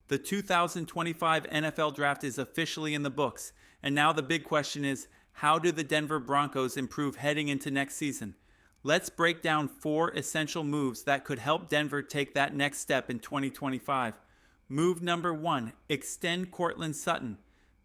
The 2025 NFL Draft is officially in the books, and now the big question is, how do the Denver Broncos improve heading into next season? Let's break down 4 essential moves that could help Denver take that next step in 2025. Move number 1, extend Courtland Sutton.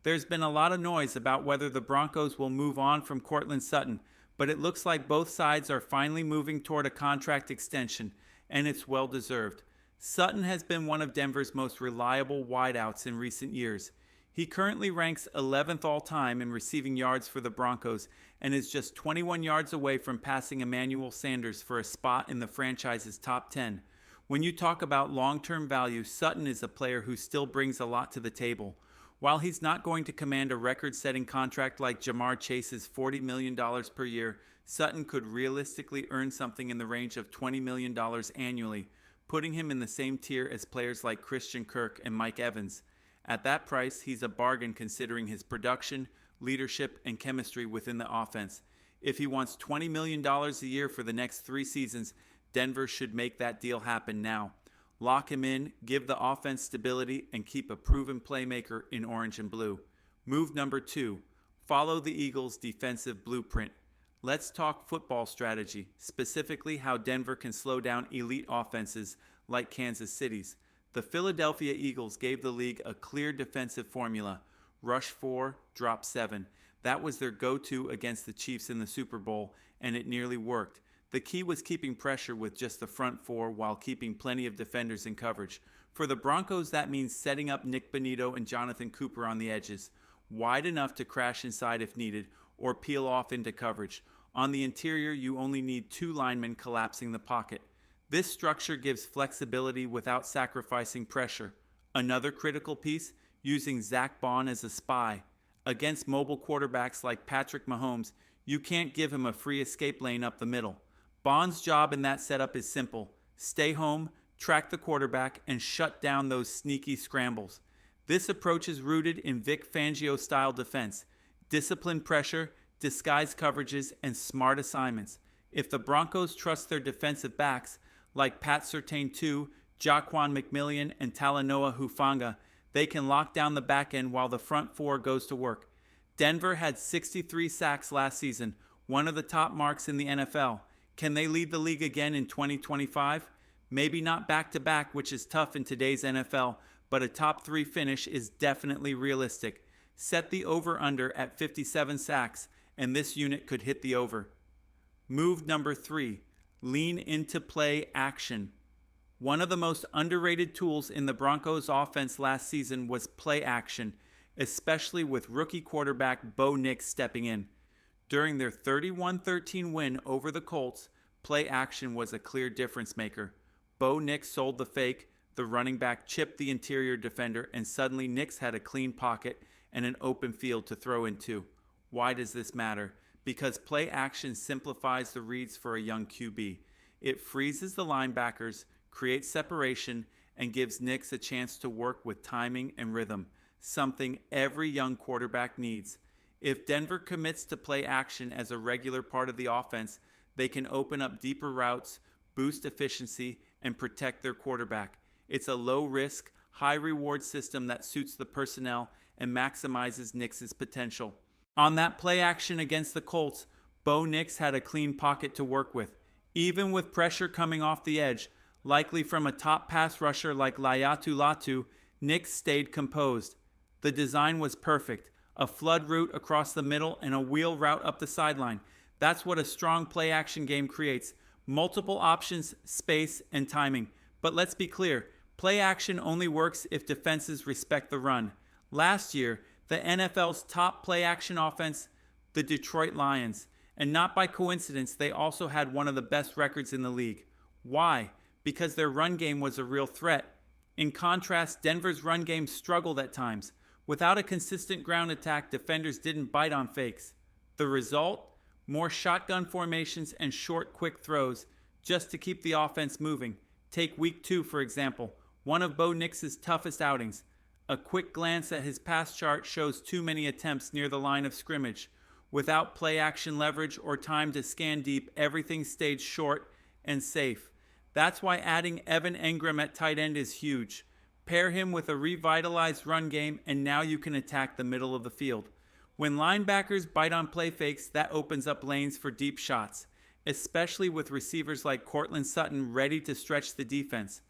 There's been a lot of noise about whether the Broncos will move on from Courtland Sutton, but it looks like both sides are finally moving toward a contract extension, and it's well deserved. Sutton has been one of Denver's most reliable wideouts in recent years. He currently ranks 11th all-time in receiving yards for the Broncos and is just 21 yards away from passing Emmanuel Sanders for a spot in the franchise's top 10. When you talk about long-term value, Sutton is a player who still brings a lot to the table. While he's not going to command a record-setting contract like Jamar Chase's $40 million per year, Sutton could realistically earn something in the range of $20 million annually, putting him in the same tier as players like Christian Kirk and Mike Evans. At that price, he's a bargain considering his production, leadership, and chemistry within the offense. If he wants $20 million a year for the next 3 seasons, Denver should make that deal happen now. Lock him in, give the offense stability, and keep a proven playmaker in orange and blue. Move number 2, follow the Eagles' defensive blueprint. Let's talk football strategy, specifically how Denver can slow down elite offenses like Kansas City's. The Philadelphia Eagles gave the league a clear defensive formula: rush 4, drop 7. That was their go-to against the Chiefs in the Super Bowl, and it nearly worked. The key was keeping pressure with just the front 4 while keeping plenty of defenders in coverage. For the Broncos, that means setting up Nick Bonito and Jonathan Cooper on the edges, wide enough to crash inside if needed, or peel off into coverage. On the interior, you only need 2 linemen collapsing the pocket. This structure gives flexibility without sacrificing pressure. Another critical piece, using Zach Bond as a spy. Against mobile quarterbacks like Patrick Mahomes, you can't give him a free escape lane up the middle. Bond's job in that setup is simple: stay home, track the quarterback, and shut down those sneaky scrambles. This approach is rooted in Vic Fangio-style defense: disciplined pressure, disguised coverages, and smart assignments. If the Broncos trust their defensive backs, like Pat Surtain II, Jaquan McMillian, and Talanoa Hufanga, they can lock down the back end while the front 4 goes to work. Denver had 63 sacks last season, one of the top marks in the NFL. Can they lead the league again in 2025? Maybe not back-to-back, which is tough in today's NFL, but a top 3 finish is definitely realistic. Set the over-under at 57 sacks, and this unit could hit the over. Move number 3, lean into play action. One of the most underrated tools in the Broncos offense last season was play action, especially with rookie quarterback Bo Nix stepping in. During their 31-13 win over the Colts, play action was a clear difference maker. Bo Nix sold the fake, the running back chipped the interior defender, and suddenly Nix had a clean pocket and an open field to throw into. Why does this matter? Because play action simplifies the reads for a young QB. It freezes the linebackers, creates separation, and gives Nix a chance to work with timing and rhythm, something every young quarterback needs. If Denver commits to play action as a regular part of the offense, they can open up deeper routes, boost efficiency, and protect their quarterback. It's a low-risk, high-reward system that suits the personnel and maximizes Nix's potential. On that play action against the Colts, Bo Nix had a clean pocket to work with. Even with pressure coming off the edge, likely from a top pass rusher like Layatu Latu, Nix stayed composed. The design was perfect: a flood route across the middle and a wheel route up the sideline. That's what a strong play action game creates: multiple options, space, and timing. But let's be clear, play action only works if defenses respect the run. Last year, the NFL's top play action offense, the Detroit Lions, and not by coincidence, they also had one of the best records in the league. Why? Because their run game was a real threat. In contrast, Denver's run game struggled at times. Without a consistent ground attack, defenders didn't bite on fakes. The result? More shotgun formations and short, quick throws just to keep the offense moving. Take week 2, for example, one of Bo Nix's toughest outings. A quick glance at his pass chart shows too many attempts near the line of scrimmage. Without play action leverage or time to scan deep, everything stayed short and safe. That's why adding Evan Engram at tight end is huge. Pair him with a revitalized run game, and now you can attack the middle of the field. When linebackers bite on play fakes, that opens up lanes for deep shots, especially with receivers like Courtland Sutton ready to stretch the defense.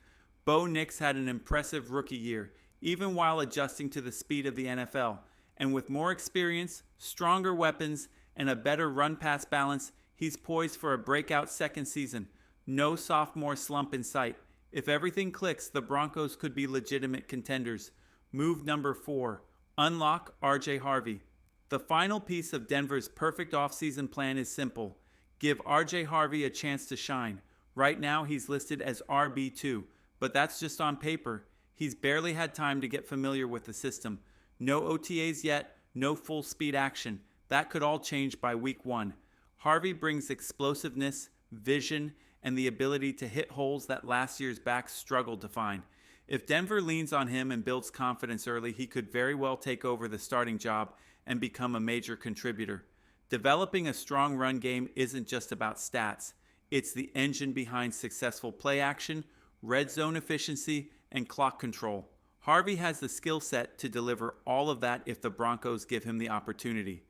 Bo Nix had an impressive rookie year, even while adjusting to the speed of the NFL. And with more experience, stronger weapons, and a better run-pass balance, he's poised for a breakout second season. No sophomore slump in sight. If everything clicks, the Broncos could be legitimate contenders. Move number 4. Unlock RJ Harvey. The final piece of Denver's perfect offseason plan is simple. Give RJ Harvey a chance to shine. Right now, he's listed as RB2, but that's just on paper. He's barely had time to get familiar with the system. No OTAs yet, no full speed action. That could all change by week 1. Harvey brings explosiveness, vision, and the ability to hit holes that last year's backs struggled to find. If Denver leans on him and builds confidence early, he could very well take over the starting job and become a major contributor. Developing a strong run game isn't just about stats. It's the engine behind successful play action, red zone efficiency, and clock control. Harvey has the skill set to deliver all of that if the Broncos give him the opportunity.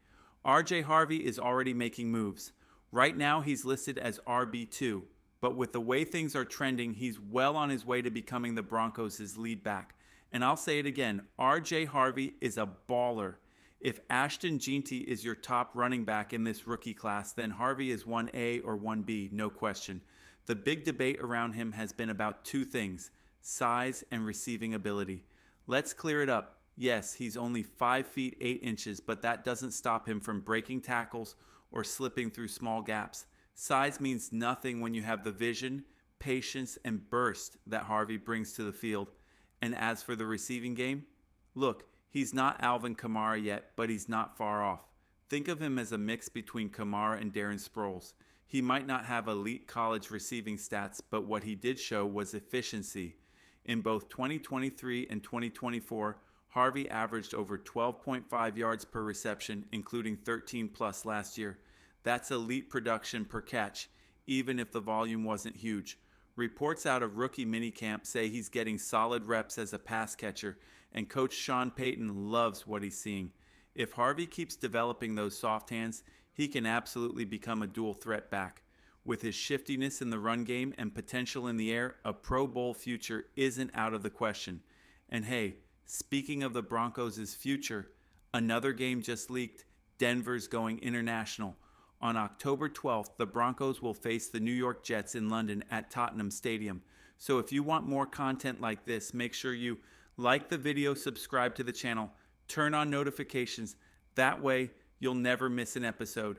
RJ Harvey is already making moves. Right now he's listed as RB2, but with the way things are trending, he's well on his way to becoming the Broncos' lead back. And I'll say it again, RJ Harvey is a baller. If Ashton Jeanty is your top running back in this rookie class, then Harvey is 1A or 1B, no question. The big debate around him has been about 2 things: size and receiving ability. Let's clear it up. Yes, he's only 5 feet 8 inches, but that doesn't stop him from breaking tackles or slipping through small gaps. Size means nothing when you have the vision, patience, and burst that Harvey brings to the field. And as for the receiving game, look, he's not Alvin Kamara yet, but he's not far off. Think of him as a mix between Kamara and Darren Sproles. He might not have elite college receiving stats, but what he did show was efficiency. In both 2023 and 2024, Harvey averaged over 12.5 yards per reception, including 13 plus last year. That's elite production per catch, even if the volume wasn't huge. Reports out of rookie minicamp say he's getting solid reps as a pass catcher, and Coach Sean Payton loves what he's seeing. If Harvey keeps developing those soft hands, he can absolutely become a dual threat back. With his shiftiness in the run game and potential in the air, a Pro Bowl future isn't out of the question. And hey, speaking of the Broncos' future, another game just leaked. Denver's going international. On October 12th, the Broncos will face the New York Jets in London at Tottenham Stadium. So if you want more content like this, make sure you like the video, subscribe to the channel, turn on notifications. That way, you'll never miss an episode.